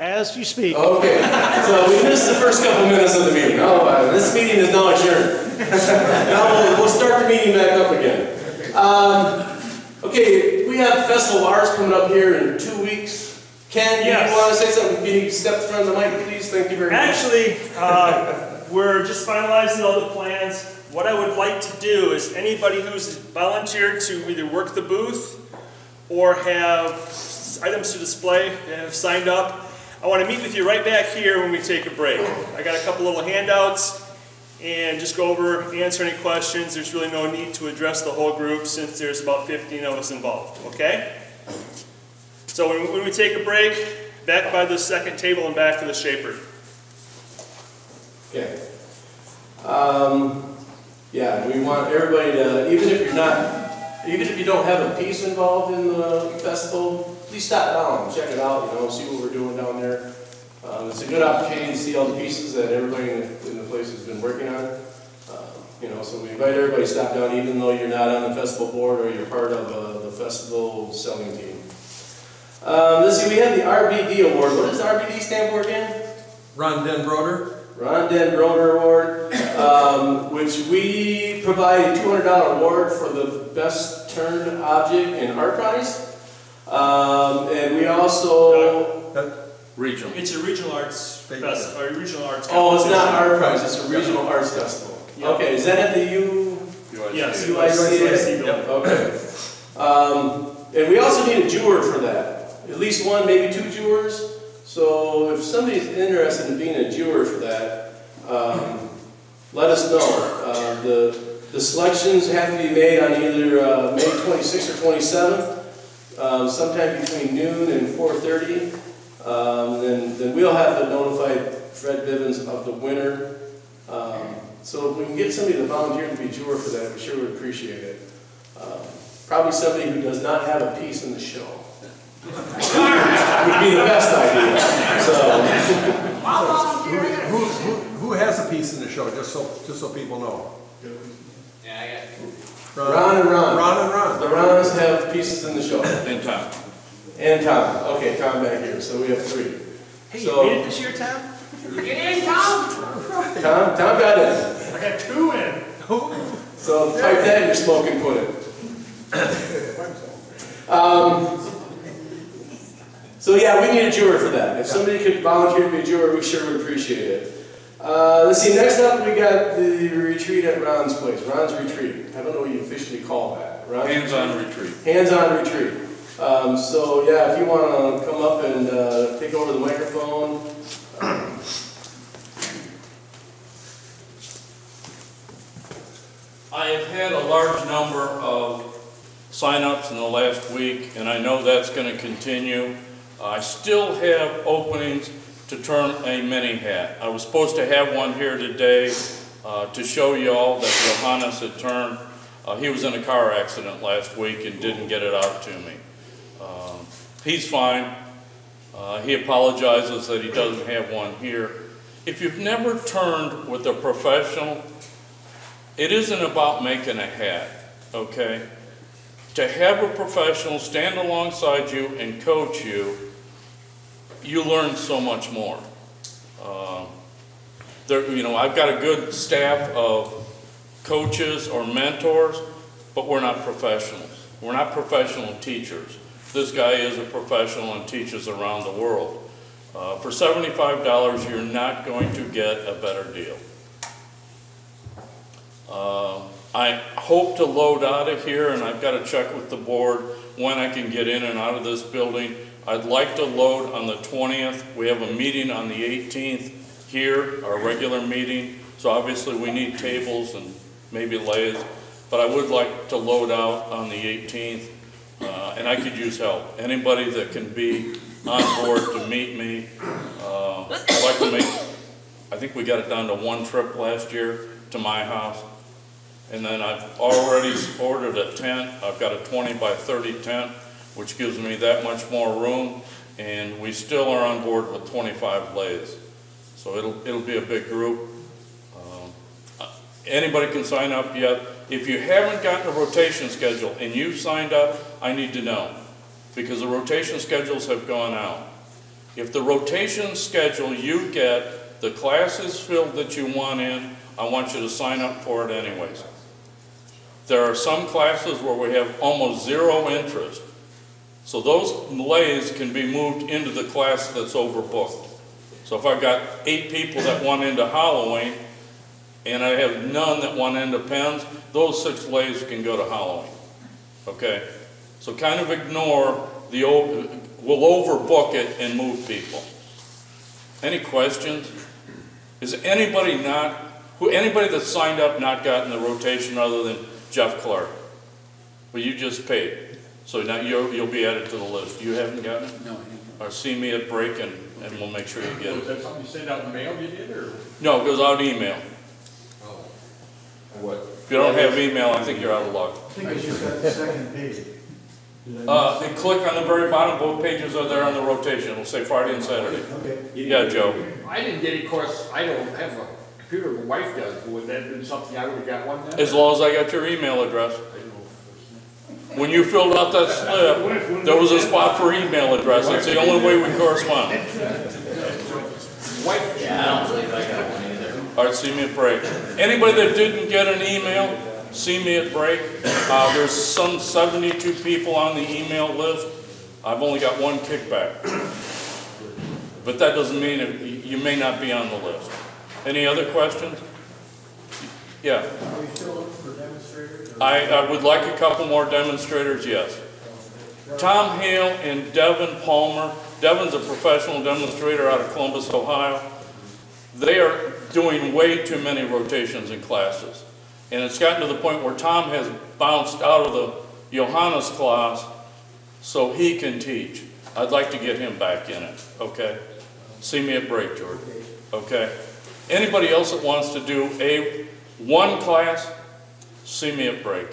as you speak. Okay, so we missed the first couple minutes of the meeting. Oh, this meeting is now adjourned. Now we'll start the meeting back up again. Okay, we have Festival of Arts coming up here in 2 weeks. Ken, Yes. you want to say something? Can you step in front of the mic, please? Thank you very much. Actually, we're just finalizing all the plans. What I would like to do is anybody who's volunteered to either work the booth or have items to display and have signed up, I want to meet with you right back here when we take a break. I got a couple little handouts and just go over, answer any questions. There's really no need to address the whole group since there's about 15 of us involved, okay? So when we take a break, back by the second table and back to the shaper. Okay. Yeah, we want everybody to, even if you don't have a piece involved in the festival, please stop down and check it out, see what we're doing down there. It's a good opportunity to see all the pieces that everybody in the place has been working on. So we invite everybody to stop down, even though you're not on the festival board or you're part of the festival selling team. Let's see, we have the RBD award. What does RBD stand for again? Ron Den Broder. Ron Den Broder Award, which we provide a $200 award for the best turned object in art prize. And we also... Regional. It's a regional arts festival, or regional arts. Oh, it's not art prize, it's a regional arts festival. Yep. Okay, is that at the Yes, UIC? building. Okay. And we also need a juror for that. At least one, maybe two jurors. So if somebody's interested in being a juror for that, let us know. The selections have to be made on either May 26th or 27th, sometime between noon and 4:30. Then we'll have to notify Fred Bivens of the winner. So if we can get somebody to volunteer to be a juror for that, we sure would appreciate it. Probably somebody who does not have a piece in the show. Would be the best idea. Who has a piece in the show? Just so people know. Yeah, I got it. Ron and Ron. Ron and Ron. The Rons have pieces in the show. And Tom. And Tom. Okay, Tom back here. So we have three. Hey, So- you made it this year, Tom? Get in, Tom! Tom got it. I got 2 in. So type that in your smoking pudding. So yeah, we need a juror for that. If somebody could volunteer to be a juror, we sure would appreciate it. Let's see, next up we got the retreat at Ron's place. Ron's retreat. I don't know what you officially call that. Ron's Hands-on retreat. Hands-on retreat. So yeah, if you want to come up and take over the microphone. I have had a large number of sign-ups in the last week, and I know that's going to continue. I still have openings to turn a mini hat. I was supposed to have one here today to show you all that Johannes had turned. He was in a car accident last week and didn't get it out to me. He's fine. He apologizes that he doesn't have one here. If you've never turned with a professional, it isn't about making a hat, okay? To have a professional stand alongside you and coach you, you learn so much more. I've got a good staff of coaches or mentors, but we're not professionals. We're not professional teachers. This guy is a professional and teaches around the world. For $75, you're not going to get a better deal. I hope to load out of here, and I've got to check with the board when I can get in and out of this building. I'd like to load on the 20th. We have a meeting on the 18th here, our regular meeting. So obviously we need tables and maybe lays, but I would like to load out on the 18th, and I could use help. Anybody that can be on board to meet me. I'd like to make, I think we got it down to 1 trip last year to my house. And then I've already ordered a tent. I've got a 20 by 30 tent, which gives me that much more room. And we still are on board with 25 lays. So it'll be a big group. Anybody can sign up yet. If you haven't gotten a rotation schedule and you've signed up, I need to know, because the rotation schedules have gone out. If the rotation schedule you get, the class is filled that you want in, I want you to sign up for it anyways. There are some classes where we have almost zero interest. So those lays can be moved into the class that's overbooked. So if I've got 8 people that want into Halloween, and I have none that want into Pens, those 6 lays can go to Halloween. Okay? So kind of ignore the, we'll overbook it and move people. Any questions? Is anybody anybody that signed up not gotten the rotation other than Jeff Clark? Well, you just paid. So now you'll be added to the list. You haven't gotten it? No. Or see me at break and we'll make sure you get Was it. that something you sent out in the mail you did, or? No, it goes out email. Oh. What? If you don't have email, I think you're out of luck. I think I just got the second page. Then click on the very bottom, both pages are there on the rotation. It'll say Friday and Saturday. Okay. Yeah, Joe. I didn't get it, of course, I don't have a computer, my wife does. Would that have been something I would've got one then? As long as I got your email address. When you filled out that slip, there was a spot for email address. It's the only way we correspond. Wife, Yeah, I don't believe I got one either. All right, see me at break. Anybody that didn't get an email, see me at break. There's some 72 people on the email list. I've only got 1 kickback. But that doesn't mean you may not be on the list. Any other questions? Yeah. Are we still looking for demonstrators? or- I would like a couple more demonstrators, yes. Tom Hale and Devin Palmer. Devin's a professional demonstrator out of Columbus, Ohio. They are doing way too many rotations in classes. And it's gotten to the point where Tom has bounced out of the Johannes class so he can teach. I'd like to get him back in it, okay? See me at break, George, okay? Anybody else that wants to do one class, see me at break.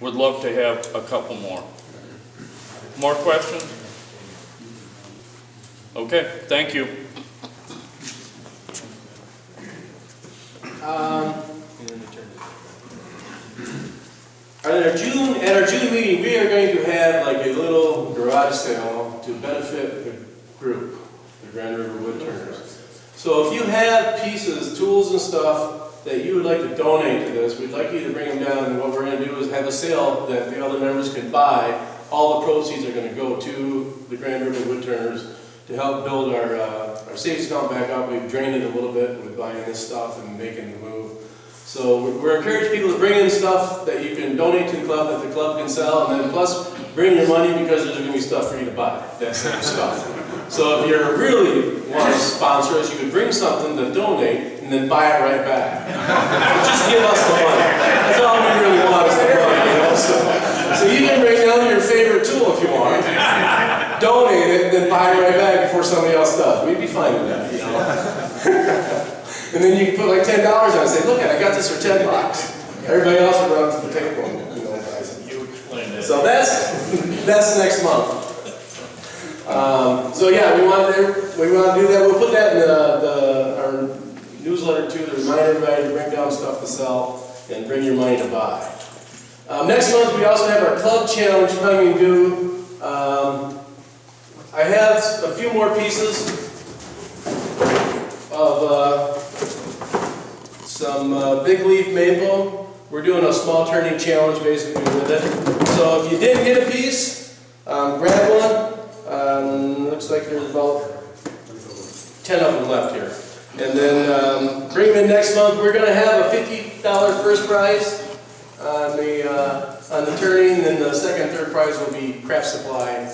Would love to have a couple more. More questions? Okay, thank you. At our June meeting, we are going to have like a little garage sale to benefit the group, the Grand River Woodturners. So if you have pieces, tools and stuff that you would like to donate to this, we'd like you to bring them down, and what we're going to do is have a sale that the other members can buy. All the proceeds are going to go to the Grand River Woodturners to help build our savings account back up. We've drained it a little bit with buying this stuff and making the move. So we're encouraging people to bring in stuff that you can donate to the club, that the club can sell, and then plus bring your money because there's going to be stuff for you to buy. That same stuff. So if you really want to sponsor us, you could bring something to donate and then buy it right back. Just give us the money. That's all we really want is the money. You know? So you can bring down your favorite tool if you want, donate it, and then buy it right back before somebody else does. We'd be fine with that. You know? And then you can put like $10 on it and say, look, I got this for $10. Everybody else will run up to the table and, you know, buys it. You explained it. So that's next month. So yeah, we want to do that. We'll put that in our newsletter too, to remind everybody to bring down stuff to sell and bring your money to buy. Next month we also have our club challenge coming due. I have a few more pieces of some big leaf maple. We're doing a small turning challenge basically with it. So if you didn't get a piece, grab one. Looks like there's about 10 of them left here. And then bring them in next month. We're going to have a $50 first prize on the turning, and the second, third prize will be craft supply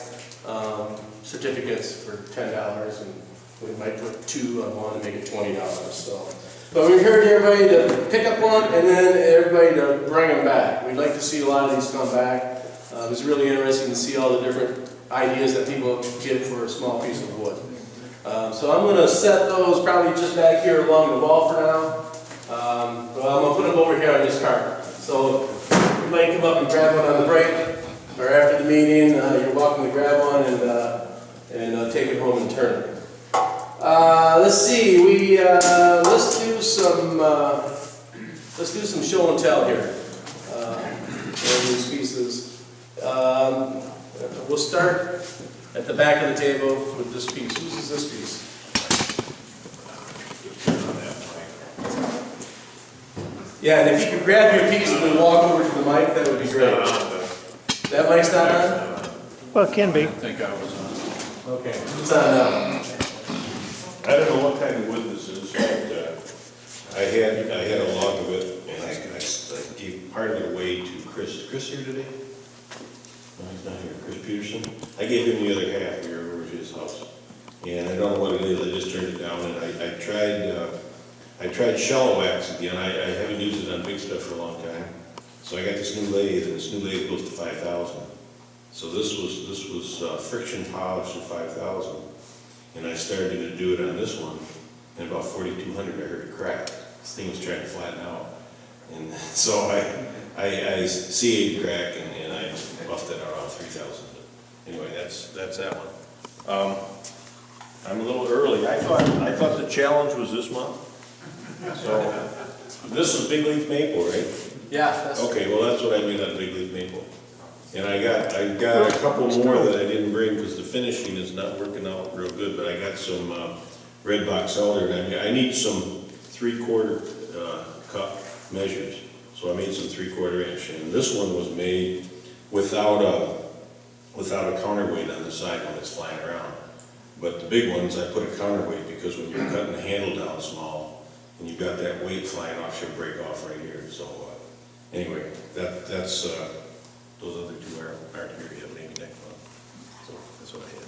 certificates for $10, and we might put 2 on one and make it $20. So, but we encourage everybody to pick up one and then everybody to bring them back. We'd like to see a lot of these come back. It's really interesting to see all the different ideas that people get for a small piece of wood. So I'm going to set those probably just back here along the wall for now. But I'm going to put them over here on this cart. So you might come up and grab one on the break or after the meeting. You're welcome to grab one and take it home and turn it. Let's see. Let's do some show and tell here. These pieces. we'll start at the back of the table with this piece. Whose is this piece? Yeah, and if you could grab your piece and then walk over to the mic, that would be great. That mic's not on? Well, it can be. I think I was on. Okay, it's on now. I don't know what kind of wood this is, but I had a log of it, and I gave part of it away to Chris. Is Chris here today? No, he's not here. Chris Peterson. I gave him the other half. We were over at his house, and I don't know what it is. I just turned it down, and I tried shallow wax again. I haven't used it on big stuff for a long time, so I got this new lathe, and this new lathe goes to 5,000. So this was friction polished at 5,000. And I started to do it on this one, and about 4,200 I heard it crack. This thing was trying to flatten out. And so I CA'd the crack, and I buffed it around 3,000. Anyway, that's that one. I'm a little early. I thought the challenge was this month. So, this is big leaf maple, right? Yeah, that's. Okay, well, that's what I made on big leaf maple. And I got a couple more that I didn't bring because the finishing is not working out real good, but I got some red box elder, and I need some 3/4 cup measures. So I made some 3/4 inch, and this one was made without a counterweight on the side when it's flying around. But the big ones, I put a counterweight because when you're cutting the handle down small, and you've got that weight flying off, she'll break off right here. So anyway, that's those other two aren't here yet, maybe next month. So that's what I had.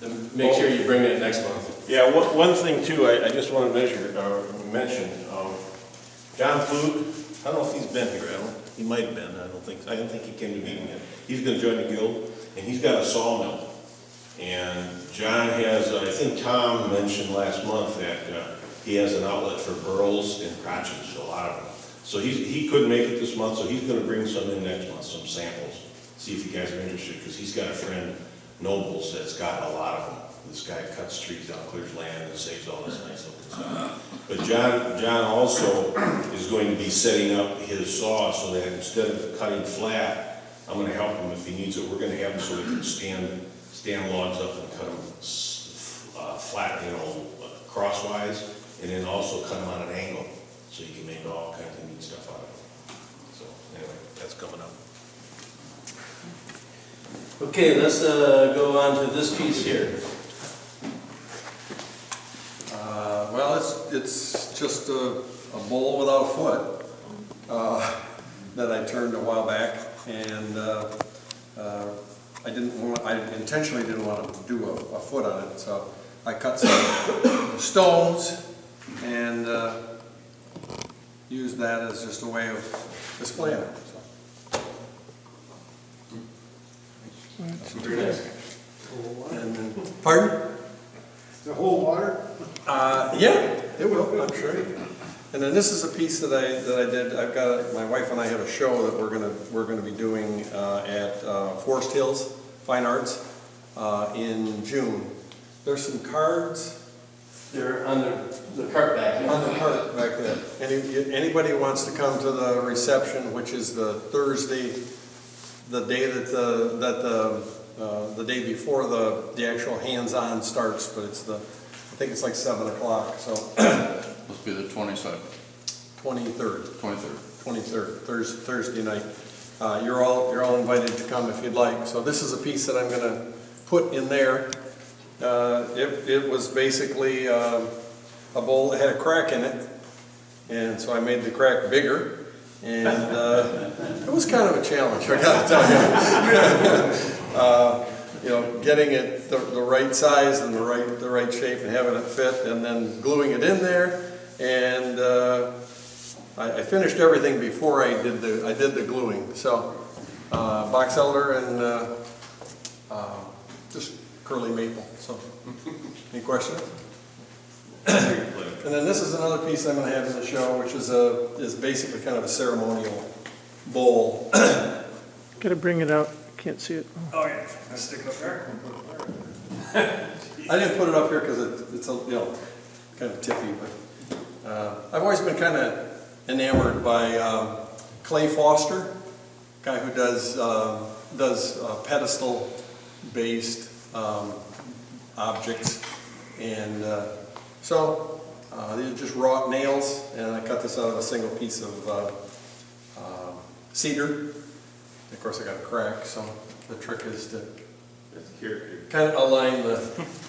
Then make sure you bring it next month. Yeah, one thing too, I just want to mention, John Klug, I don't know if he's been here, he might have been, I don't think he came to meeting yet. He's gonna join the guild, and he's got a sawmill. And John has, I think Tom mentioned last month that he has an outlet for burls and crotches, a lot of them. So he couldn't make it this month, so he's gonna bring some in next month, some samples. See if you guys are interested, because he's got a friend, Nobles, that's got a lot of them. This guy cuts trees down, clears land, and saves all this nice looking stuff. But John also is going to be setting up his saw so that instead of cutting flat, I'm gonna help him if he needs it. We're gonna have him so he can stand logs up and cut them flat, crosswise, and then also cut them on an angle, so you can make all kinds of neat stuff out of it. So anyway, that's coming up. Okay, let's go on to this piece here. Well, it's just a bowl without a foot that I turned a while back, and I intentionally didn't want to do a foot on it, so I cut some stones and used that as just a way of displaying it. Very nice. And, pardon? The whole water? Yeah, it will, I'm sure. And then this is a piece that I did. I've got, my wife and I have a show that we're gonna be doing at Forest Hills Fine Arts in June. There's some cards. They're on the cart back here. On the cart back there. Anybody who wants to come to the reception, which is the Thursday, the day the day before the actual hands-on starts, but I think it's like 7 o'clock, so. Must be the 22nd. 23rd, Thursday night. You're all invited to come if you'd like. So this is a piece that I'm gonna put in there. It was basically a bowl that had a crack in it, and so I made the crack bigger. And it was kind of a challenge, I gotta tell you. Getting it the right size and the right shape and having it fit, and then gluing it in there. And I finished everything before I did the gluing. So box elder and just curly maple. So any questions? And then this is another piece I'm going to have in the show, which is basically kind of a ceremonial bowl. Gotta bring it out, can't see it. Oh, yeah, let's stick up there. I didn't put it up here because it's kind of tippy, but I've always been kind of enamored by Clay Foster, guy who does pedestal based objects. And so these are just raw nails, and I cut this out of a single piece of cedar. Of course, I got a crack, so the trick is to kind of align the,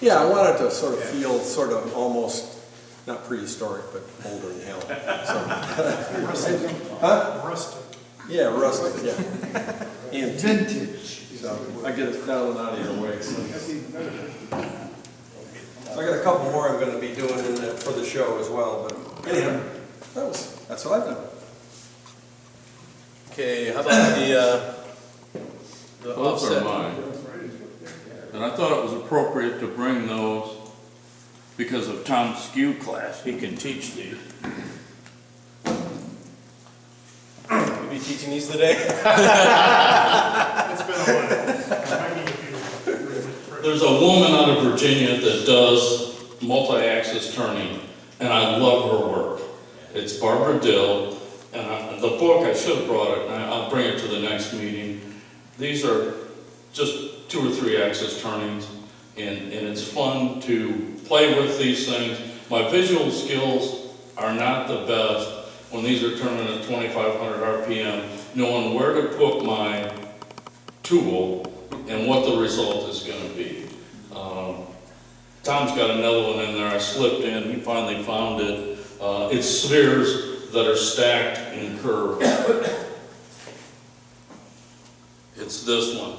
yeah, I wanted to sort of feel sort of almost, not prehistoric, but older than hell. So, rustic. Yeah, rustic, yeah. And vintage. So I get it down and out of your way. So I got a couple more I'm going to be doing in that for the show as well. But anyhow, that's what I've done. Okay, how about the Those offset? are mine. And I thought it was appropriate to bring those because of Tom's SKU class. He can teach these. You be teaching these today? It's been a while. I need a few. There's a woman out of Virginia that does multi-axis turning, and I love her work. It's Barbara Dill, and the book, I should have brought it, and I'll bring it to the next meeting. These are just 2 or 3 axis turnings, and it's fun to play with these things. My visual skills are not the best when these are turning at 2,500 RPM, knowing where to put my tool and what the result is going to be. Tom's got another one in there I slipped in, he finally found it. It's spheres that are stacked in curves. It's this one.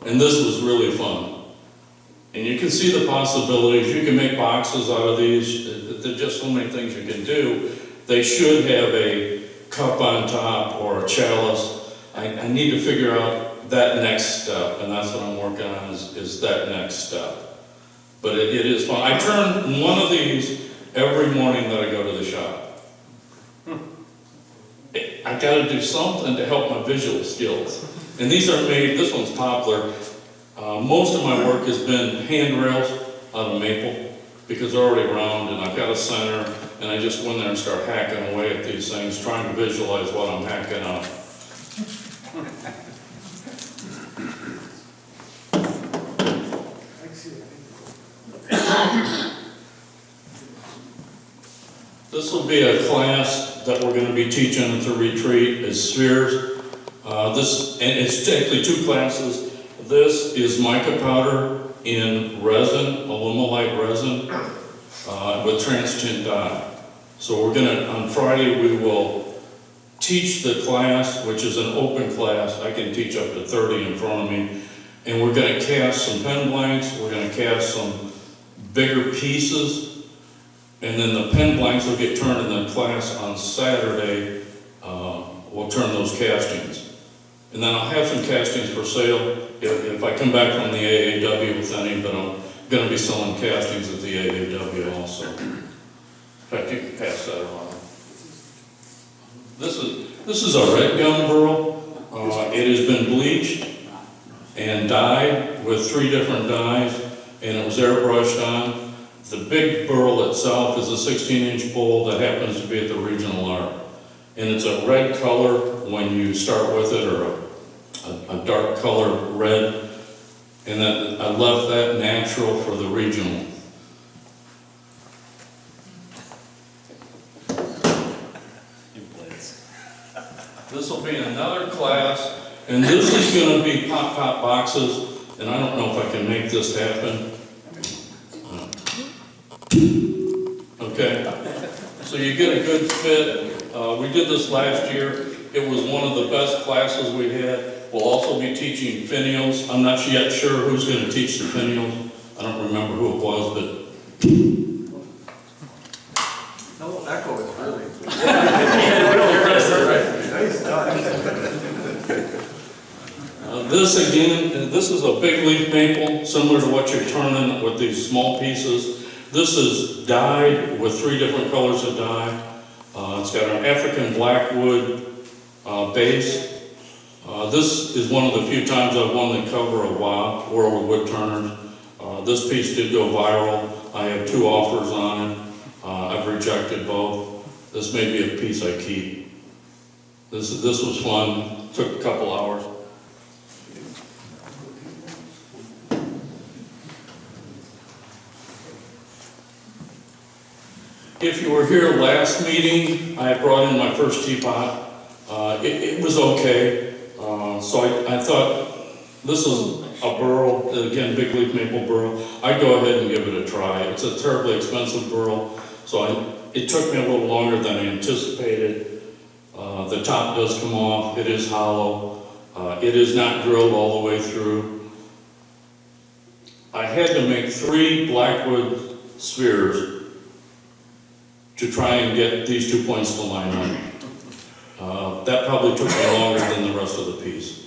And this was really fun. And you can see the possibilities. You can make boxes out of these. There's just so many things you can do. They should have a cup on top or a chalice. I need to figure out that next step, and that's what I'm working on is that next step. But it is fun. I turn one of these every morning that I go to the shop. I got to do something to help my visual skills. And these are made, this one's poplar. Most of my work has been handrails out of maple because they're already round and I've got a center, and I just go in there and start hacking away at these things, trying to visualize what I'm hacking on. This will be a class that we're going to be teaching at the retreat is spheres. And it's actually 2 classes. This is mica powder in resin, alumilite resin, with transtint dye. So we're gonna, on Friday, we will teach the class, which is an open class. I can teach up to 30 in front of me. And we're gonna cast some pen blanks, we're gonna cast some bigger pieces, and then the pen blanks will get turned in the class on Saturday. We'll turn those castings. And then I'll have some castings for sale if I come back from the AAW with any, but I'm going to be selling castings at the AAW also. In fact, you can pass that around. This is a red gum burl. It has been bleached and dyed with 3 different dyes, and it was airbrushed on. The big burl itself is a 16-inch bowl that happens to be at the Regional Art. And it's a red color when you start with it, or a dark color red, and then I left that natural for the regional. This will be another class, and this is going to be pop boxes, and I don't know if I can make this happen. Okay, so you get a good fit. We did this last year. It was one of the best classes we had. We'll also be teaching finials. I'm not yet sure who's going to teach the finials. I don't remember who it was, but... No echo is really... This again, this is a big leaf maple, similar to what you're turning with these small pieces. This is dyed with 3 different colors of dye. It's got an African blackwood base. This is one of the few times I've won the cover of WOW, World of Wood Turners. This piece did go viral. I have 2 offers on it. I've rejected both. This may be a piece I keep. This was fun. Took a couple hours. if you were here last meeting, I brought in my first teapot. It was okay. So I thought, this is a burl, again, big leaf maple burl. I'd go ahead and give it a try. It's a terribly expensive burl, so it took me a little longer than I anticipated. The top does come off. It is hollow. It is not drilled all the way through. I had to make 3 blackwood spheres to try and get these 2 points to line up. That probably took me longer than the rest of the piece.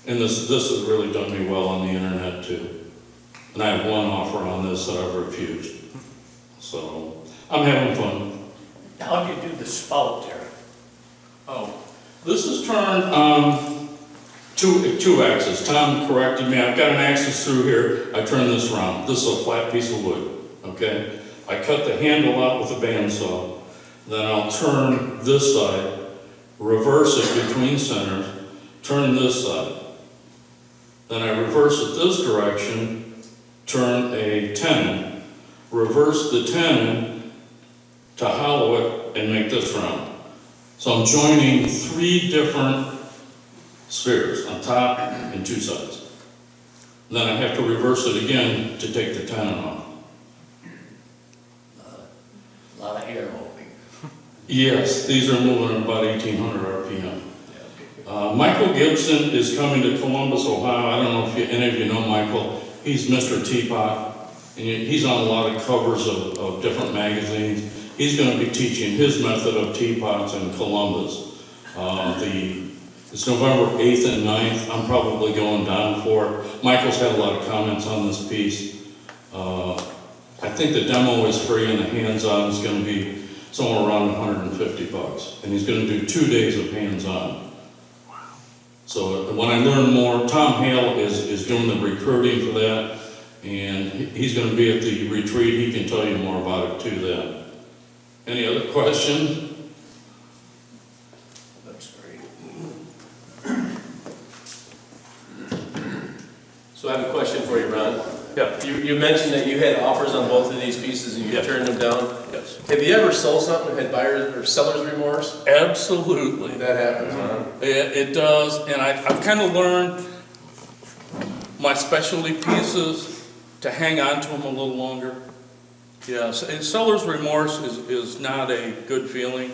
And this has really done me well on the internet too. And I have one offer on this that I've refused. So I'm having fun. How do you do the spout there? Oh, this is turned two axes. Tom corrected me. I've got an axis through here. I turn this around. This is a flat piece of wood. Okay. I cut the handle out with a bandsaw. Then I'll turn this side, reverse it between centers, turn this side. Then I reverse it this direction, turn a tenon, reverse the tenon to hollow it and make this round. So I'm joining 3 different spheres on top and 2 sides. And then I have to reverse it again to take the tenon off. A lot of air moving. Yes, these are moving at about 1,800 RPM. Michael Gibson is coming to Columbus, Ohio. I don't know if any of you know Michael. He's Mr. Teapot, and he's on a lot of covers of different magazines. He's going to be teaching his method of teapots in Columbus. It's November 8th and 9th. I'm probably going down for it. Michael's had a lot of comments on this piece. I think the demo is free and the hands-on is going to be somewhere around $150. And he's going to do 2 days of hands-on. So when I learn more, Tom Hale is doing the recruiting for that, and he's going to be at the retreat. He can tell you more about it too then. Any other questions? Looks great. So I have a question for you, Ron. Yeah. You mentioned that you had offers on both of these pieces and you Yes. turned them down. Yes. Have you ever sold something and had buyer's or seller's remorse? Absolutely. That happens, huh? It does, and I've kind of learned my specialty pieces to hang on to them a little longer. Yes, and seller's remorse is not a good feeling.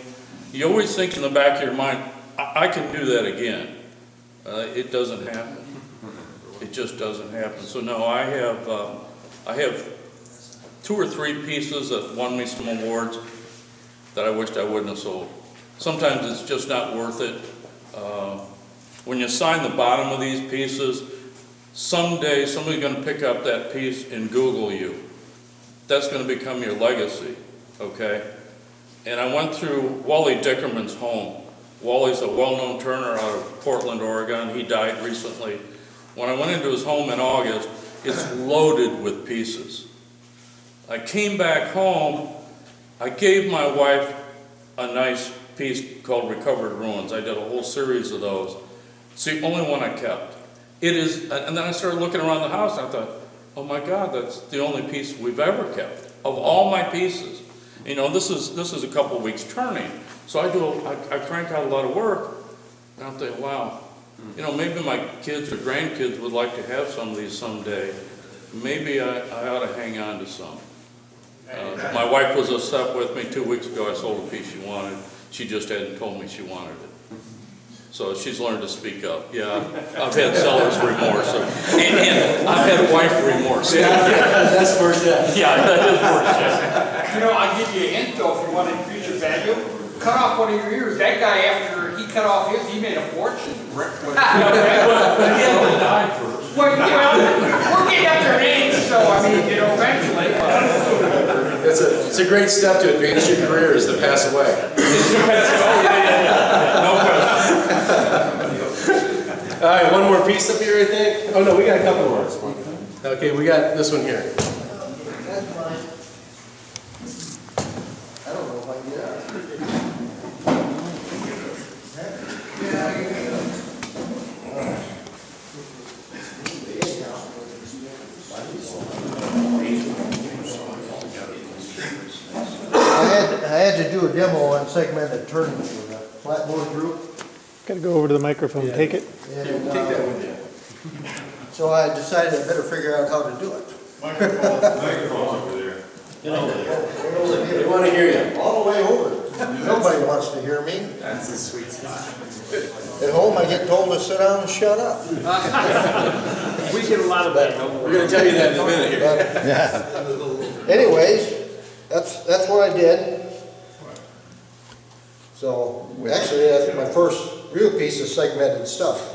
You always think in the back of your mind, I can do that again. It doesn't happen. It just doesn't happen. So no, I have 2 or 3 pieces that won me some awards that I wished I wouldn't have sold. Sometimes it's just not worth it. When you sign the bottom of these pieces, someday somebody's going to pick up that piece and Google you. That's going to become your legacy, okay? And I went through Wally Dickerman's home. Wally's a well-known turner out of Portland, Oregon. He died recently. When I went into his home in August, it's loaded with pieces. I came back home, I gave my wife a nice piece called Recovered Ruins. I did a whole series of those. It's the only one I kept. It is, and then I started looking around the house and I thought, oh my God, that's the only piece we've ever kept of all my pieces. You know, this is a couple weeks turning, so I crank out a lot of work, and I'm thinking, wow, you know, maybe my kids or grandkids would like to have some of these someday. Maybe I ought to hang on to some. My wife was upset with me 2 weeks ago. I sold a piece she wanted. She just hadn't told me she wanted it. So she's learned to speak up. Yeah, I've had seller's remorse, and I've had wife remorse. Yeah, that's worth it. Yeah, that is worse, yeah. You know, I'll give you a hint though, if you want to increase your value, cut off one of your ears. That guy, after he cut off his, he made a fortune. But he had to die first. Well, we're getting up there in age, so I mean, you know, eventually. It's a great step to advance your career is to pass away. No question. All right, one more piece up here, I think. Oh no, we got a couple more. Okay, we got this one here. That's fine. I don't know if I can get out. demo on segmented turning for the flatboard group. Gotta go over to the microphone, take it. And, Take that with you. so I decided I better figure out how to do it. Microphone's over there. They want to hear you. All the way over. Nobody wants to hear me. That's a sweet spot. At home, I get told to sit down and shut up. We get a lot of that. We're going to tell you that in a minute here. Anyways, that's what I did. So, actually, that's my first real piece of segmented stuff.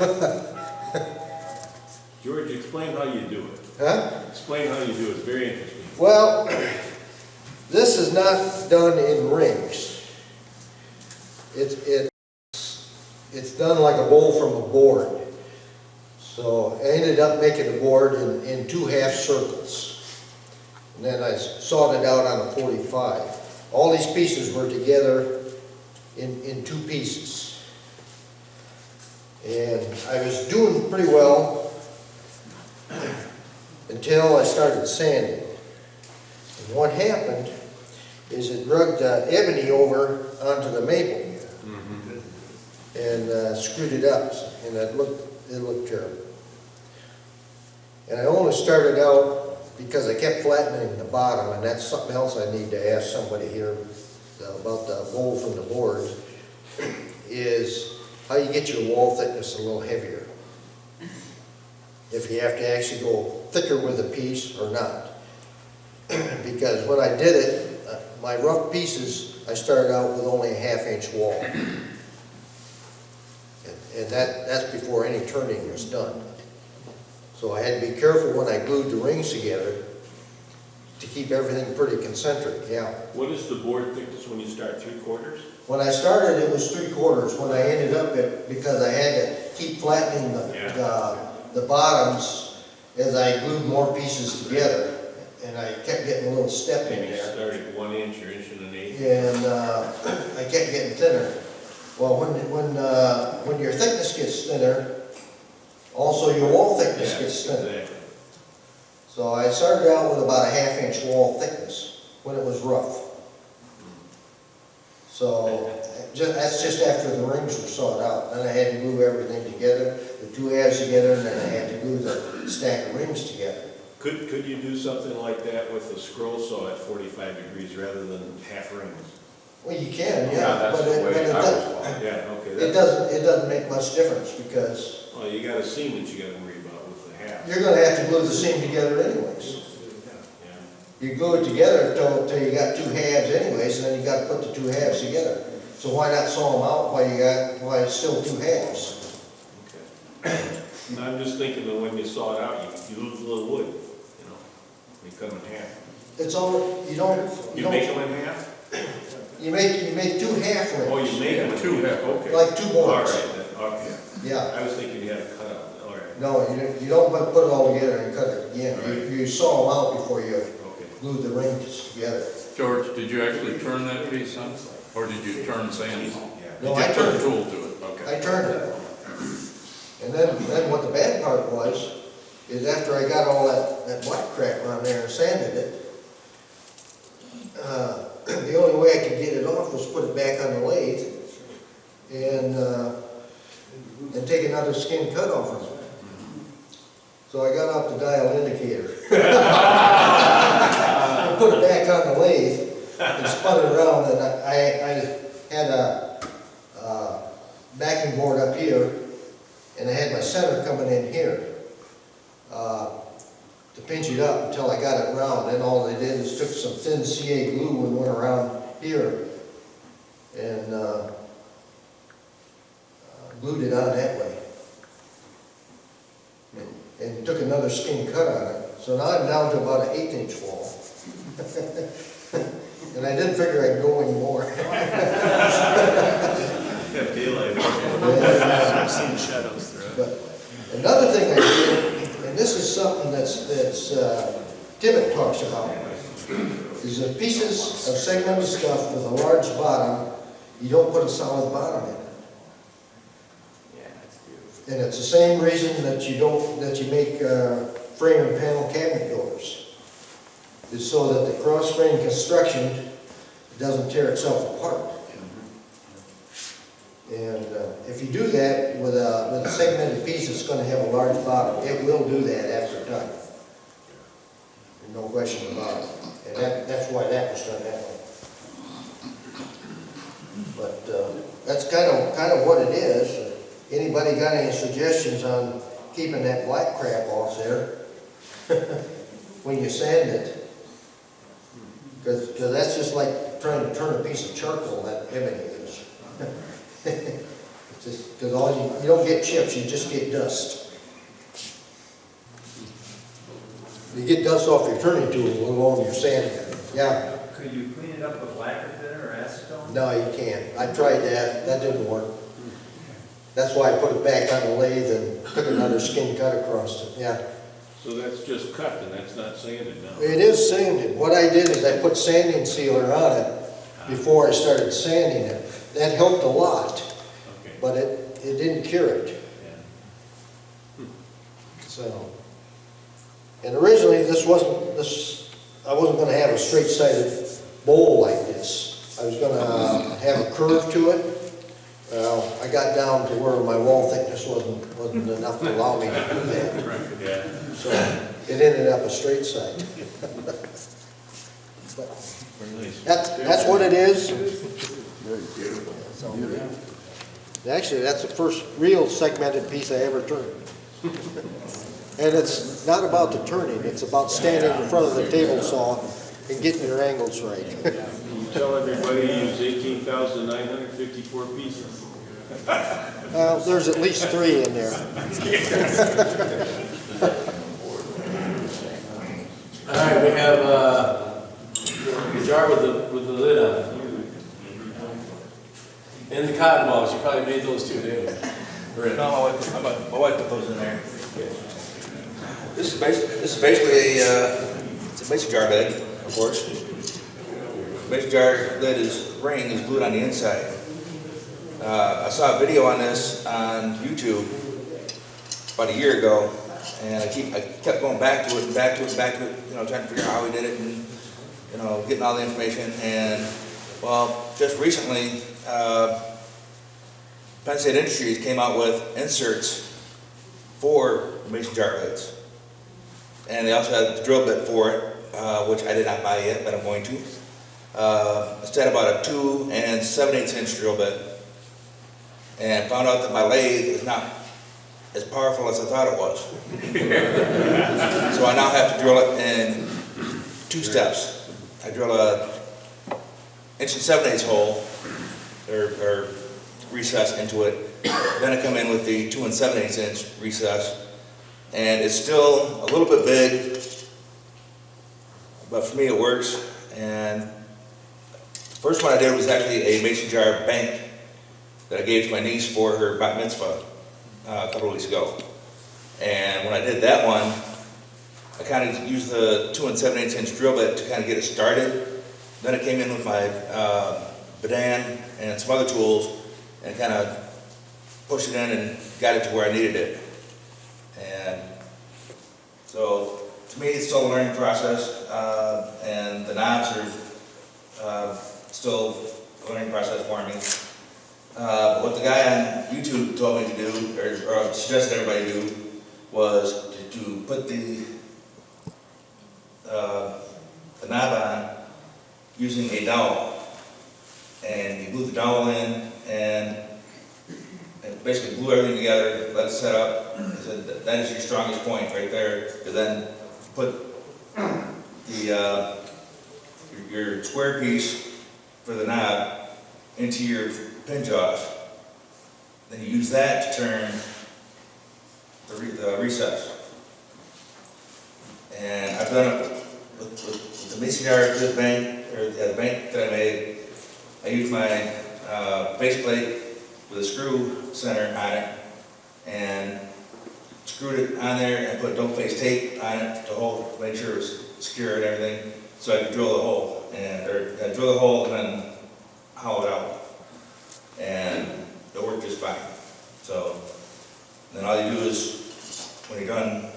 George, explain how you do it. Huh? Explain how you do it, very interesting. Well, this is not done in rings. It's done like a bowl from a board. So I ended up making the board in 2 half circles. And then I sawed it out on a 45. All these pieces were together in 2 pieces. And I was doing pretty well until I started sanding. And what happened is it drugged ebony over onto the maple and screwed it up, and it looked terrible. And I only started out because I kept flattening the bottom, and that's something else I need to ask somebody here about the bowl from the board, is how you get your wall thickness a little heavier. If you have to actually go thicker with a piece or not. Because when I did it, my rough pieces, I started out with only a 1/2 inch wall. And that's before any turning was done. So I had to be careful when I glued the rings together to keep everything pretty concentric, yeah. What is the board thickness when you start, 3/4? When I started, it was 3/4. When I ended up, because I had to keep flattening the bottoms as I glued more pieces together, and I kept getting a little step in And you there. started 1 inch or 1.1 inch? And I kept getting thinner. Well, when your thickness gets thinner, also your wall thickness Yeah, gets thinner. exactly. So I started out with about a 1/2 inch wall thickness when it was rough. So that's just after the rings were sawed out. Then I had to glue everything together, the 2 halves together, and then I had to glue the stack of rings together. Could you do something like that with a scroll saw at 45 degrees rather than half rings? Well, you can, yeah, but it Yeah, okay. doesn't make much difference because Well, you got a seam that you got to worry about with the half. you're gonna have to glue the seam together anyways. Yeah. You glue it together till you got 2 halves anyways, and then you gotta put the 2 halves together. So why not saw them out while it's still 2 halves? Okay. I'm just thinking that when you saw it out, you lose a little wood, you know, when you cut them in half. It's all, You make them in half? you make 2 half rings. Oh, you make them in 2 half, okay. Like 2 All boards. right, then, okay. Yeah, I was thinking you had to cut out, all right, no, you don't put it all together and cut it again. You saw them out before you okay. glue the rings together. George, did you actually turn that piece on, or did you turn sand? Yeah. No, Did I you put turned a it. tool to it? Okay. I turned it. And then what the bad part was, is after I got all that black crap on there and sanded it, the only way I could get it off was put it back on the lathe and take another skin cut off of it. So I got out the dial indicator. I put it back on the lathe and spun it around, and I had a backing board up here, and I had my center coming in here to pinch it up until I got it round. Then all they did is took some thin CA glue and went around here and glued it on that way. And took another skin cut on it. So now I'm down to about an 1/8 inch wall. And I didn't figure I'd go anymore. Yeah, daylight. I've seen shadows through it. But another thing I did, and this is something that's Tibbet talks about, is the pieces of segmented stuff with a large bottom, you don't put a solid bottom in it. And it's the same reason that you make frame and panel cabinet doors. Is so that the cross-grain construction doesn't tear itself apart. And if you do that with a segmented piece that's going to have a large bottom, it will do that after time. There's no question about it. And that's why that was done that way. But that's kind of what it is. Anybody got any suggestions on keeping that black crap off there when you sand it? Because that's just like trying to turn a piece of charcoal, that ebony is. Just because you don't get chips, you just get dust. You get dust off your turning tool, let alone your sanding. Yeah. Could you clean it up with lacquer thinner or acetone? No, you can't. I tried that. That didn't work. That's why I put it back on the lathe and took another skin cut across it. Yeah. So that's just cut, and that's not sanded now? It is sanded. What I did is I put sanding sealer on it before I started sanding it. That helped a lot, Okay. but it didn't cure it. So, and originally I wasn't going to have a straight-sided bowl like this. I was going to have a curve to it. Well, I got down to where my wall thickness wasn't enough to allow me to do that. Yeah. So it ended up a straight side. But that's what it is. Actually, that's the first real segmented piece I ever turned. And it's not about the turning, it's about standing in front of the table saw and getting your angles right. You tell everybody you use 18,954 pieces. There's at least 3 in there. All right, we have a jar with the lid on it. And the cotton balls, you probably made those too, didn't you? No, my wife put those in there. This is basically it's a mason jar lid, of course. Mason jar lid ring is glued on the inside. I saw a video on this on YouTube about a year ago, and I kept going back to it and back to it and back to it, trying to figure out how he did it and, getting all the information. And, well, just recently, Penn State Industries came out with inserts for mason jar lids. And they also had the drill bit for it, which I did not buy yet, but I'm going to. Instead about a 2 7/8 inch drill bit. And found out that my lathe is not as powerful as I thought it was. So I now have to drill it in 2 steps. I drill a 1 7/8 hole, or recess into it. Then I come in with the 2 7/8 inch recess. And it's still a little bit big, but for me it works. And the first one I did was actually a mason jar bank that I gave to my niece for her bat mitzvah a couple of weeks ago. And when I did that one, I kind of used the 2 7/8 inch drill bit to kind of get it started. Then I came in with my badan and some other tools and kind of pushed it in and got it to where I needed it. And so, to me, it's still a learning process, and the knobs are still a learning process for me. But what the guy on YouTube told me to do, or suggested everybody do, was to put the knob on using a dowel. And you glue the dowel in, and basically glue everything together, let it set up. That is your strongest point right there. And then put the your square piece for the knob into your pin jaws. Then you use that to turn the recess. And I've done it with the mason jar bank, or the bank that I made. I used my base plate with a screw center on it, and screwed it on there and put don't face tape on it to hold, make sure it was secure and everything, so I could drill the hole and drill the hole and then hollow it out, and it worked just fine. So then all you do is when you're done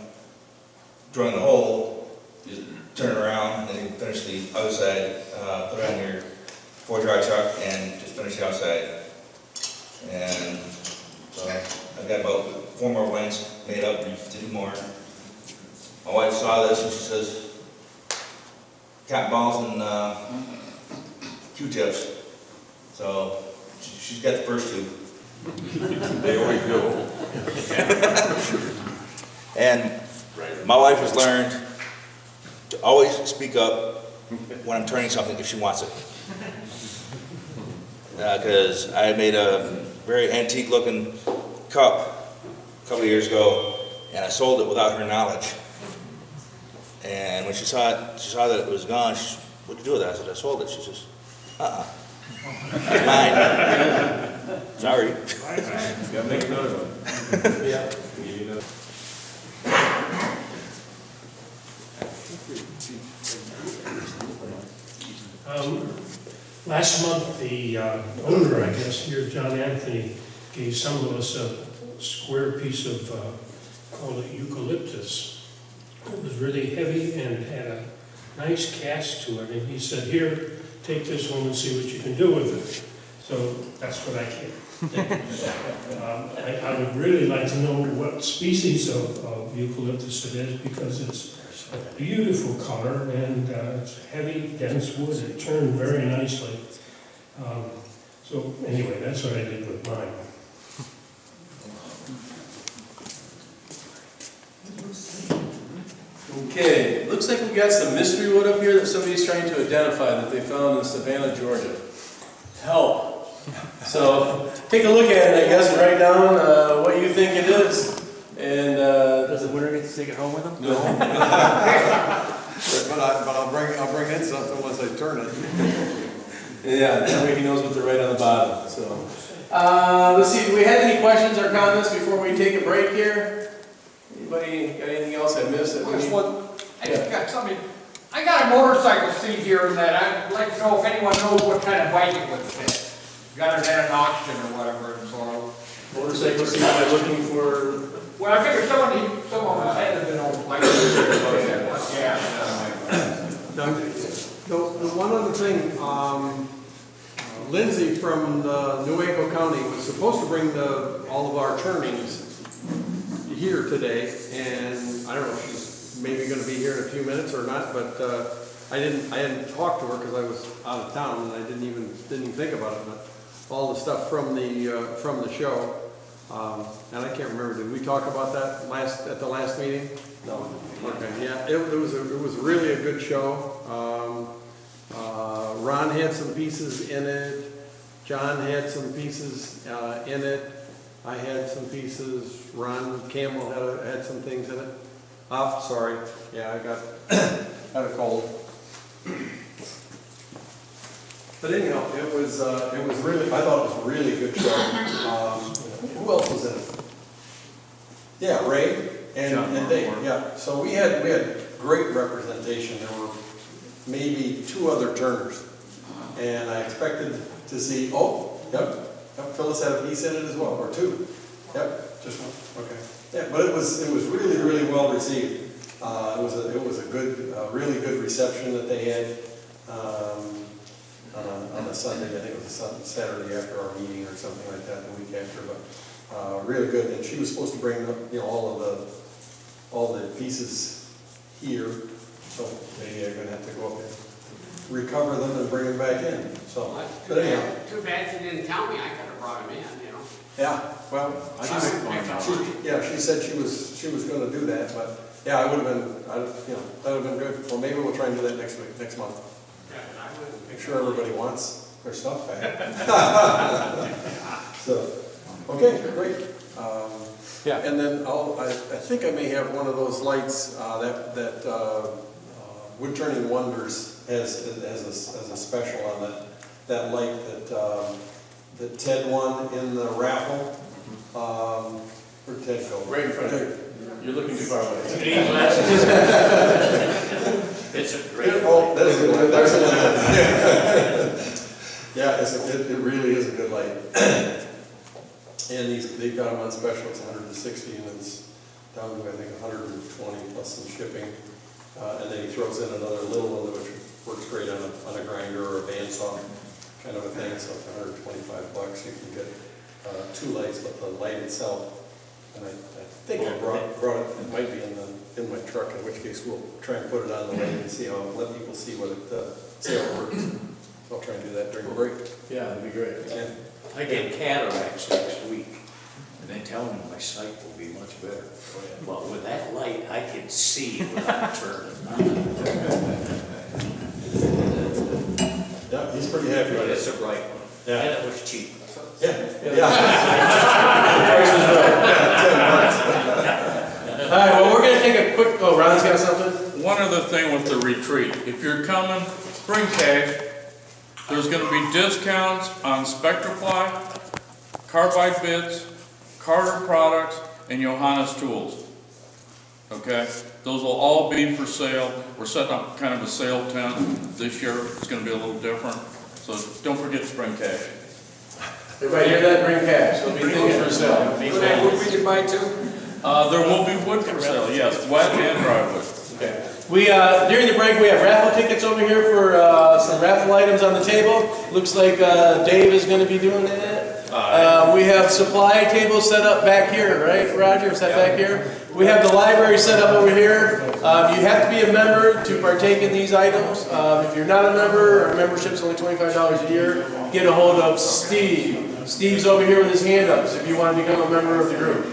drilling the hole, you turn it around and then you finish the other side, put it on your 4-jar truck and just finish the outside. And so I've got about 4 more blanks made up to do more. My wife saw this and she says, cotton balls and Q-tips. So she's got the first 2. They always do. And my wife has learned to always speak up when I'm turning something if she wants it. Because I made a very antique looking cup a couple of years ago and I sold it without her knowledge. And when she saw that it was gone, she, what'd you do with that? I said, I sold it. She says, it's mine. Sorry. Gotta make another one. Yeah. Last month, the owner, I guess, here, John Anthony, gave some of us a square piece of, called it eucalyptus. It was really heavy and it had a nice cast to it, and he said, here, take this home and see what you can do with it. So that's what I can. I would really like to know what species of eucalyptus it is, because it's a beautiful color and it's heavy, dense wood. It turned very nicely. So anyway, that's what I did with mine. Okay, looks like we got some mystery wood up here that somebody's trying to identify that they found in Savannah, Georgia. Help. So take a look at it, I guess, and write down what you think it is. And Does the winner get to take it home with them? no. But I'll bring in something once I turn it. Yeah, that way he knows what to write on the bottom. So let's see. Do we have any questions or comments before we take a break here? Anybody got anything else I missed? That we need? I just got something, I got a motorcycle seat here and that I'd like to know if anyone knows what kind of bike it would fit. Got it at an auction or whatever and sort of. Motorcycle seat, am I looking for? Well, I figured some of us had to have been old like yeah. The one other thing, Lindsay from Nuevo County was supposed to bring all of our turnings here today, and I don't know if she's maybe going to be here in a few minutes or not, but I hadn't talked to her because I was out of town and I didn't even think about it. But all the stuff from the show, and I can't remember. Did we talk about that at the last meeting? No. Okay. Yeah, it was really a good show. Ron had some pieces in it. John had some pieces in it. I had some pieces. Ron Campbell had some things in it. Sorry. Yeah, I had a cold. But anyhow, it was really. I thought it was a really good show. Who else was in it? Yeah, Ray and Dave. Yeah. So we had great representation. There were maybe 2 other turners, and I expected to see. Oh, yep. Phyllis had a piece in it as well, or 2. Yep, just 1. Okay. Yeah, but it was really, really well received. It was a good, really good reception that they had on a Sunday. I think it was a Saturday after our meeting or something like that, the week after. But really good. And she was supposed to bring all the pieces here. So maybe I'm going to have to go up and recover them and bring them back in. So, but anyhow. Too bad you didn't tell me. I could have brought him in, you know. Yeah, well, she said she was going to do that, but yeah, I would have been, that would have been good. Well, maybe we'll try and do that next month. Yeah, I would. Make sure everybody wants their stuff back. So, okay, great. Yeah. And then I think I may have one of those lights that Wood Turning Wonders has a special on that light that Ted won in the raffle. Where'd Ted go? Right in front of you. You're looking too far away. It's a great. Oh, that's a good light. There's a light. Yeah, it really is a good light. And they've got them on special. It's 160, and it's down to I think 120 plus some shipping. And then he throws in another little one which works great on a grinder or a bandsaw. kind of a thing, so for $125 you can get 2 lights, but the light itself, and I think I brought it, it might be in my truck, in which case we'll try and put it on the light and see let people see what it, see how it works. I'll try and do that during the break. Yeah, that'd be great. Yeah. I get cataracts next week, and they tell me my sight will be much better. But with that light, I can see without turning. Yeah, he's pretty happy with It's it. a bright one. Yeah. And it was cheap. Yeah. All right, well, we're gonna take a quick, oh, Ron's got something? One other thing with the retreat, if you're coming, bring cash. There's gonna be discounts on Spectrafly, Carbide Bits, Carter Products, and Johannes Tools. Okay, those will all be for sale. We're setting up kind of a sale tent this year. It's gonna be a little different, so don't forget to bring cash. Everybody hear that? Bring cash, there'll be things for sale. Would we can buy too? There will be wood for sale, yes, wet and dry wood. Okay. We, during the break, we have raffle tickets over here for some raffle items on the table. Looks like Dave is gonna be doing that. We have supply tables set up back here, right, Roger? Is that back here? We have the library set up over here. You have to be a member to partake in these items. If you're not a member, our membership's only $25 a year. Get a hold of Steve. Steve's over here with his hand up, so if you want to become a member of the group.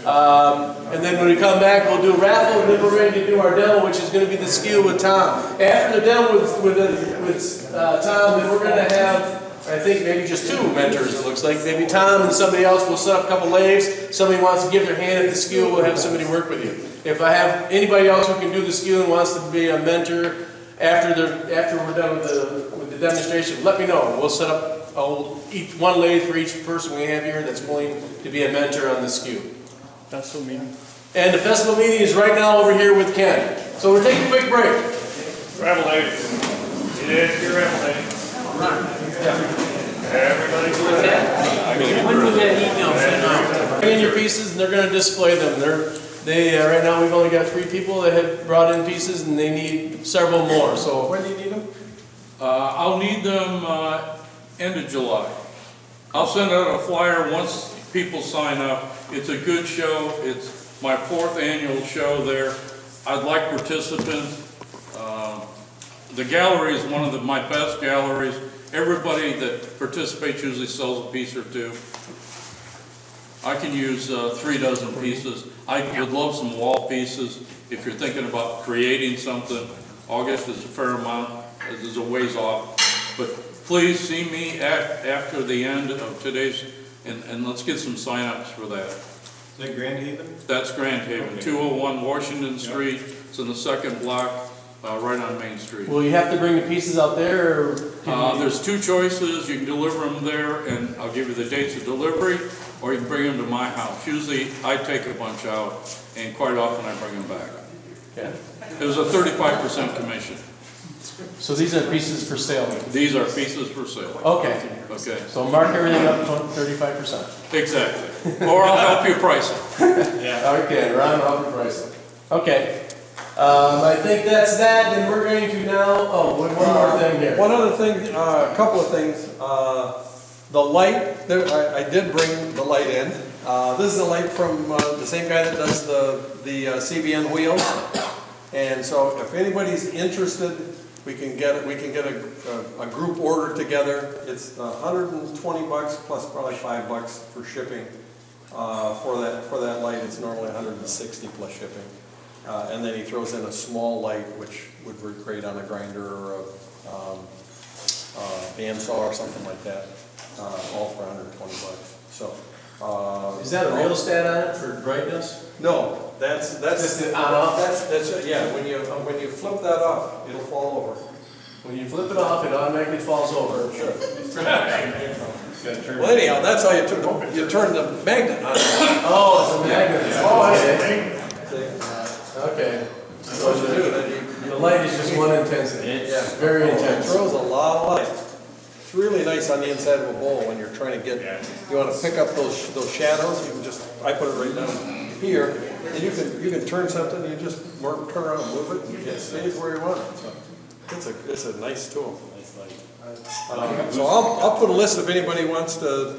And then when we come back, we'll do a raffle, and then we're ready to do our demo, which is going to be the skill with Tom. After the demo with Tom, then we're going to have, I think, maybe just 2 mentors, it looks like. Maybe Tom and somebody else will set up a couple lathes. Somebody wants to give their hand at the skill, we'll have somebody work with you. If I have anybody else who can do the skill and wants to be a mentor after we're done with the demonstration, let me know. We'll set up one lathe for each person we have here that's willing to be a mentor on the skill. Festival meeting. And the festival meeting is right now over here with Ken. So we're taking a quick break. Raffle lady. It is your raffle lady. Everybody do that. When was that email sent out? Bring in your pieces and they're going to display them. Right now we've only got 3 people that have brought in pieces and they need several more. So when do you need them? I'll need them end of July. I'll send out a flyer once people sign up. It's a good show. It's my 4th annual show there. I'd like participants. The gallery is one of my best galleries. Everybody that participates usually sells a piece or 2. I can use 3 dozen pieces. I would love some wall pieces. If you're thinking about creating something, August is a fair amount. There's a ways off. But please see me after the end of today's, and let's get some sign-ups for that. Is that Grand Haven? That's Grand Haven, Okay. 201 Washington Street. It's in the 2nd block, right on Main Street. Will you have to bring the pieces out there? Or There's 2 choices. You can deliver them there, and I'll give you the dates of delivery, or you can bring them to my house. Usually, I take a bunch out, and quite often I bring them back. Yeah. It was a 35% commission. So these are pieces for sale. These are pieces for sale. Okay. Okay, So mark everything up 35%. exactly. Or I'll help you price it. Okay, Ron, I'll help you price it. Okay. I think that's that, and we're going to now, one more thing here. One other thing, a couple of things. The light, I did bring the light in. This is a light from the same guy that does the CBN wheels. And so if anybody's interested, we can get a group order together. It's $120 plus probably $5 for shipping. For that light, it's normally $160 plus shipping. And then he throws in a small light, which would work great on a grinder or a bandsaw or something like that, all for $120. So. Is that a rheostat on it for brightness? No, that's Just the on-off? That's yeah. When you flip that off, it'll fall over. When you flip it off, it automatically falls over. Sure. Well, anyhow, that's how you turn the magnet on. Oh, it's a magnet. Oh, See? okay. That's what you do. Then The light is just one intensity. It's Very It intense. throws a lot of light. It's really nice on the inside of a bowl when you're trying to get. You want to pick up those shadows. You can I put it right down here, and you can turn something. You just turn around, and move it, and it stays where you want it. So it's a nice tool. Nice light. So I'll put a list if anybody wants to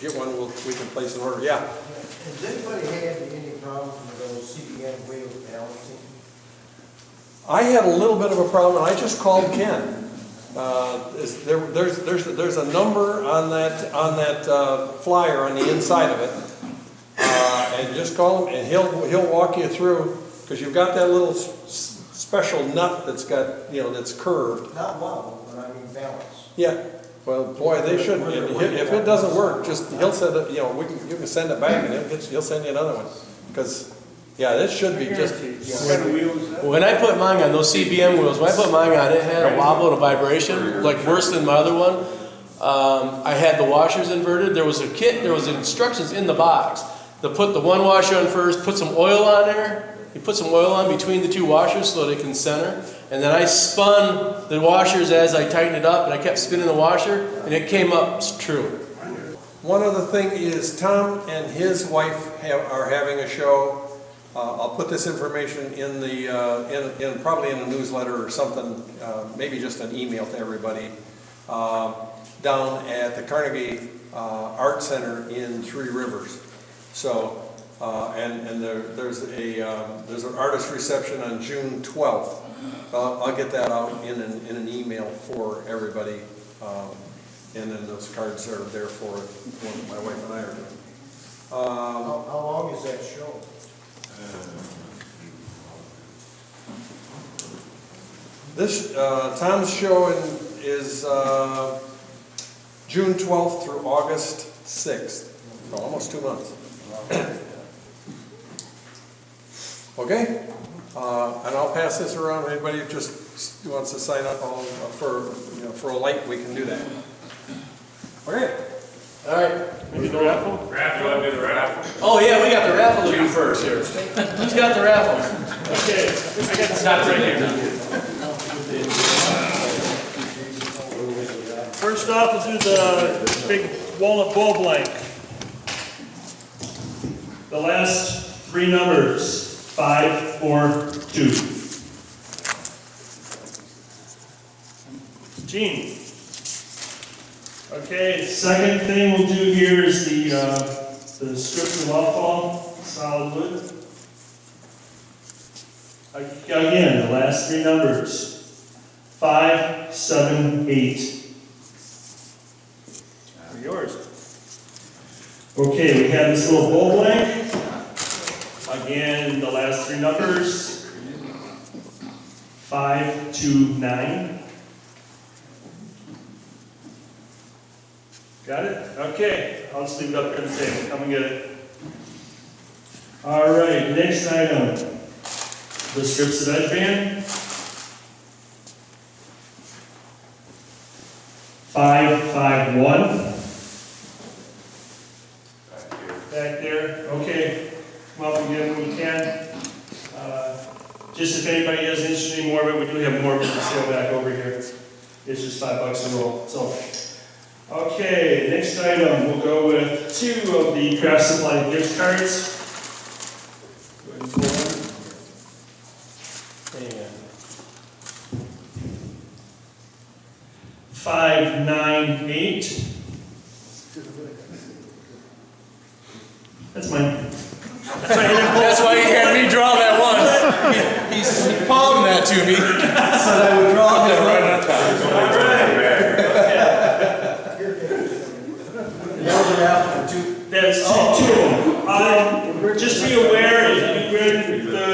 get one, we can place an order, yeah. Has anybody had any problems with those CBM wheels balancing? I had a little bit of a problem, and I just called Ken. There's a number on that flyer on the inside of it, and just call him, and he'll walk you through, because you've got that little special nut that's got, that's curved. Not wobble, but I mean balance. Yeah. Well, boy, they shouldn't. If it doesn't work, he'll send it. You can send it back, and he'll send you another one, because. Yeah, this should be just. When I put mine on, those CBM wheels, when I put mine on, it had a wobble and a vibration, like worse than my other one. I had the washers inverted. There was a kit, there was instructions in the box to put the one washer on first, put some oil on there. You put some oil on between the two washers so they can center. And then I spun the washers as I tightened it up, and I kept spinning the washer, and it came up true. One other thing is Tom and his wife are having a show. I'll put this information in the probably in a newsletter or something, maybe just an email to everybody, down at the Carnegie Art Center in Three Rivers. So, and there's an artist reception on June 12th. I'll get that out in an email for everybody, and then those cards are there for what my wife and I are doing. How long is that show? This Tom's show is June 12th through August 6th, so almost 2 months. Okay, and I'll pass this around. Anybody who just wants to sign up for a light, we can do that. Okay. All right. Maybe the raffle? You want to do the raffle? Oh yeah, we got the raffle to do first here. Who's got the raffle? Okay, I got the not right here. First off, we'll do the big walnut ball blank. The last three numbers, 5, 4, 2. Gene. Okay, second thing we'll do here is the strips of off-fall, solid wood. Again, the last three numbers, 5, 7, 8. They're yours. Okay, we have this little bowl blank. Again, the last three numbers, 5, 2, 9. Got it? Okay, I'll just leave it up here on the table. Come and get it. All right, next item. The strips of edge band. 5, 5, 1. Back there. Okay, come up and get them when you can. Just if anybody is interested in more of it, we do have more of it for sale back over here. It's just $5 a roll. So. Okay, next item, we'll go with 2 of the craft supply gift cards. Go ahead and pull one. And 5, 9, 8. That's mine. That's why you had me draw that one. He palmed that to me. Said I would draw it right on top. All right. That's two of them. Just be aware, if you win the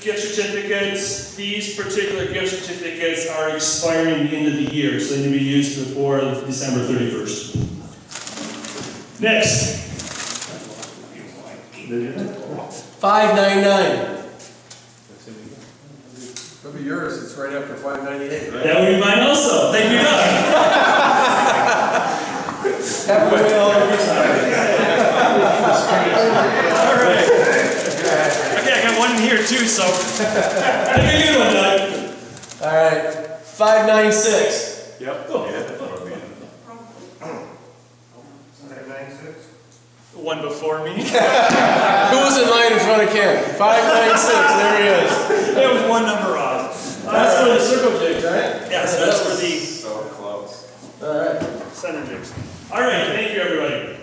gift certificates, these particular gift certificates are expiring at the end of the year, so they need to be used before December 31st. Next. 599. It'll be yours. It's right after 598, right? That would be mine also. Thank you, Doug. Have a good one. All right. Okay, I got one in here too, so. Have a good one, Doug. All right. 596. Yep. The one before me. Who was in line in front of Ken? 596. There he is. There was one number off. That's for the circle jigs, right? Yes, that's for the. So close. All right. Senator Jackson. All right, thank you, everybody.